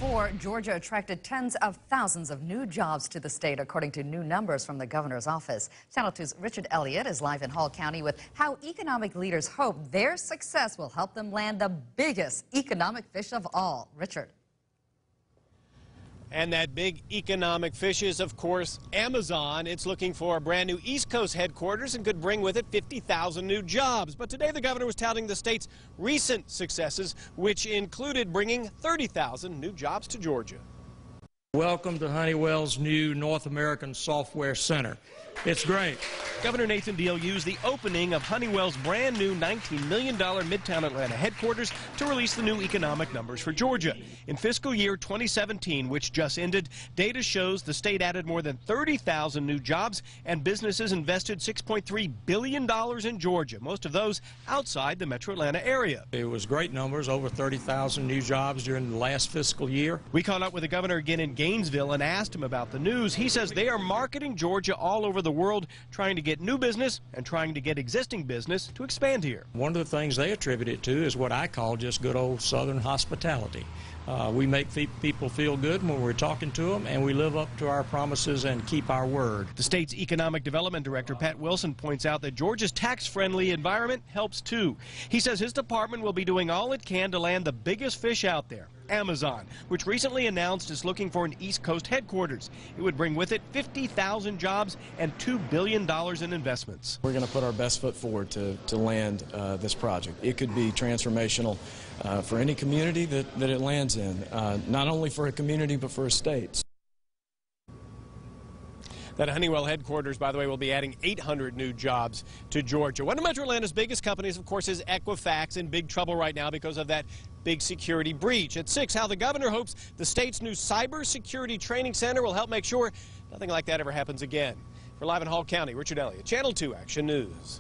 before, Georgia attracted tens of thousands of new jobs to the state, according to new numbers from the governor's office. Channel 2's Richard Elliott is live in Hall County with how economic leaders hope their success will help them land the biggest economic fish of all. Richard. And that big economic fish is, of course, Amazon. It's looking for a brand new East Coast headquarters and could bring with it 50,000 new jobs. But today the governor was touting the state's recent successes, which included bringing 30,000 new jobs to Georgia. Welcome to Honeywell's new North American Software Center. It's great. Governor Nathan Deal used the opening of Honeywell's brand new $19 million Midtown Atlanta headquarters to release the new economic numbers for Georgia. In fiscal year 2017, which just ended, data shows the state added more than 30,000 new jobs and businesses invested $6.3 billion in Georgia, most of those outside the metro Atlanta area. It was great numbers, over 30,000 new jobs during the last fiscal year. We caught up with the governor again in Gainesville and asked him about the news. He says they are marketing Georgia all over the world, trying to get new business and trying to get existing business to expand here. One of the things they attribute it to is what I call just good old Southern hospitality. We make people feel good when we're talking to them, and we live up to our promises and keep our word. The state's economic development director, Pat Wilson, points out that Georgia's tax-friendly environment helps too. He says his department will be doing all it can to land the biggest fish out there, Amazon, which recently announced it's looking for an East Coast headquarters. It would bring with it 50,000 jobs and $2 billion in investments. We're going to put our best foot forward to land this project. It could be transformational for any community that it lands in, not only for a community but for a state. That Honeywell headquarters, by the way, will be adding 800 new jobs to Georgia. One of Metro Atlanta's biggest companies, of course, is Equifax, in big trouble right now because of that big security breach. At 6, how the governor hopes the state's new cybersecurity training center will help make sure nothing like that ever happens again. For Live in Hall County, Richard Elliott, Channel 2 Action News.